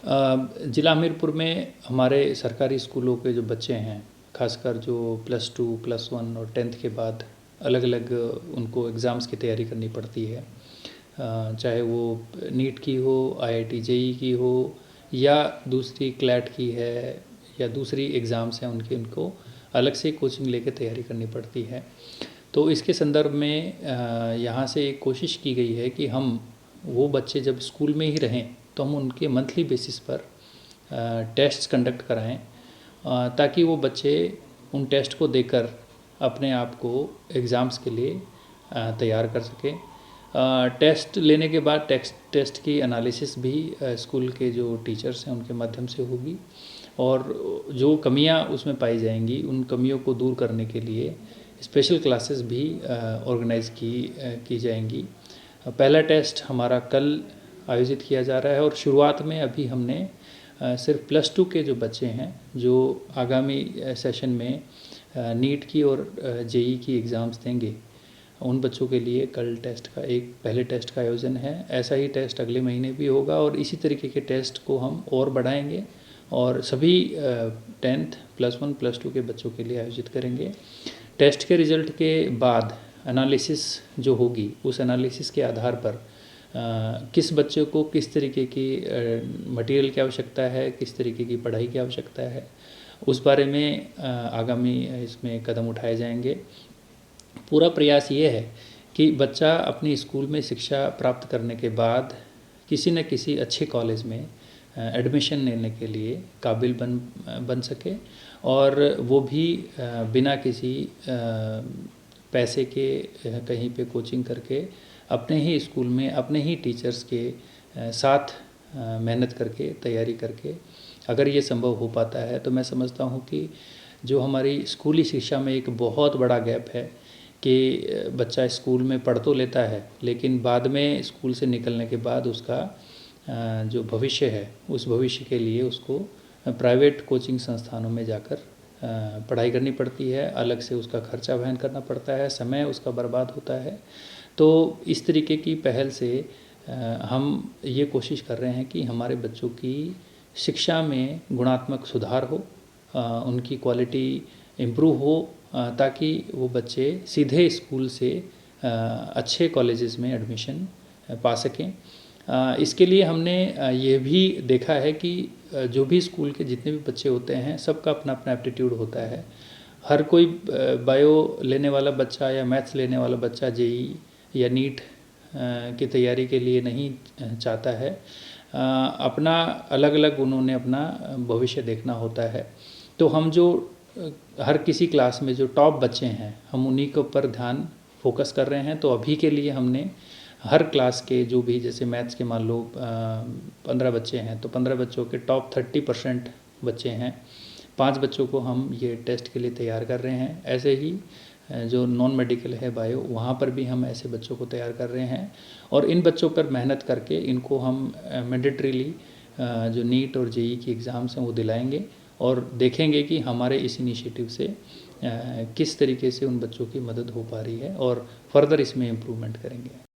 ज़िला हमीरपुर में हमारे सरकारी स्कूलों के जो बच्चे हैं, खासकर जो +2, +1 और 10th के बाद अलग अलग उनको एग्ज़ाम्स की तैयारी करनी पड़ती है। चाहे वो नीट की हो, IIT JEE की हो या दूसरी क्लैट की है या दूसरी एग्ज़ाम्स हैं उनकी, उनको अलग से कोचिंग लेके तैयारी करनी पड़ती है। तो इसके संदर्भ में यहाँ से एक कोशिश की गई है कि हम वो बच्चे जब स्कूल में ही रहें तो हम उनके मंथली बेसिस पर टेस्ट्स कंडक्ट कराएं, ताकि वो बच्चे उन टेस्ट को देकर अपने आप को एग्ज़ाम्स के लिए तैयार कर सकें। टेस्ट लेने के बाद टेस्ट की एनालिसिस भी स्कूल के जो टीचर्स हैं उनके माध्यम से होगी, और जो कमियां उसमें पाई जाएंगी उन कमियों को दूर करने के लिए स्पेशल क्लासेस भी ऑर्गेनाइज़ की जाएंगी। पहला टेस्ट हमारा कल आयोजित किया जा रहा है, और शुरुआत में अभी हमने सिर्फ +2 के जो बच्चे हैं जो आगामी सेशन में नीट की और JEE की एग्ज़ाम्स देंगे, उन बच्चों के लिए कल पहले टेस्ट का आयोजन है। ऐसा ही टेस्ट अगले महीने भी होगा, और इसी तरीके के टेस्ट को हम और बढ़ाएंगे और सभी 10th, +1, +2 के बच्चों के लिए आयोजित करेंगे। टेस्ट के रिज़ल्ट के बाद एनालिसिस जो होगी, उस एनालिसिस के आधार पर किस बच्चे को किस तरीके की मटेरियल की आवश्यकता है, किस तरीके की पढ़ाई की आवश्यकता है, उस बारे में आगामी इसमें कदम उठाए जाएंगे। पूरा प्रयास ये है कि बच्चा अपनी स्कूल में शिक्षा प्राप्त करने के बाद किसी न किसी अच्छे कॉलेज में एडमिशन लेने के लिए काबिल बन सके, और वो भी बिना किसी पैसे के कहीं पे कोचिंग करके अपने ही स्कूल में अपने ही टीचर्स के साथ मेहनत करके तैयारी करके, अगर ये संभव हो पाता है तो मैं समझता हूँ कि जो हमारी स्कूली शिक्षा में एक बहुत बड़ा गैप है कि बच्चा स्कूल में पढ़ तो लेता है लेकिन बाद में स्कूल से निकलने के बाद उसका जो भविष्य है, उस भविष्य के लिए उसको प्राइवेट कोचिंग संस्थानों में जाकर पढ़ाई करनी पड़ती है, अलग से उसका खर्चा वहन करना पड़ता है, समय उसका बर्बाद होता है। तो इस तरीके की पहल से हम ये कोशिश कर रहे हैं कि हमारे बच्चों की शिक्षा में गुणात्मक सुधार हो, उनकी क्वालिटी इम्प्रूव हो, ताकि वो बच्चे सीधे स्कूल से अच्छे कॉलेजेस में एडमिशन पा सकें। इसके लिए हमने ये भी देखा है कि जो भी स्कूल के जितने भी बच्चे होते हैं, सबका अपना अपना एप्टीट्यूड होता है। हर कोई बायो लेने वाला बच्चा या मैथ्स लेने वाला बच्चा JEE या नीट की तैयारी के लिए नहीं चाहता है। अपना अलग अलग उन्होंने अपना भविष्य देखना होता है। तो हम जो हर किसी क्लास में जो टॉप बच्चे हैं, हम उन्हीं के ऊपर ध्यान फोकस कर रहे हैं। तो अभी के लिए हमने हर क्लास के जो भी, जैसे मैथ्स के मान लो 15 बच्चे हैं, तो 15 बच्चों के टॉप 30% बच्चे हैं, 5 बच्चों को हम ये टेस्ट के लिए तैयार कर रहे हैं। ऐसे ही जो नॉन मेडिकल है बायो, वहाँ पर भी हम ऐसे बच्चों को तैयार कर रहे हैं, और इन बच्चों पर मेहनत करके इनको हम मैंडेटरीली जो नीट और JEE की एग्ज़ाम्स हैं वो दिलाएंगे, और देखेंगे कि हमारे इस इनिशिएटिव से किस तरीके से उन बच्चों की मदद हो पा रही है, और फर्दर इसमें इम्प्रूवमेंट करेंगे।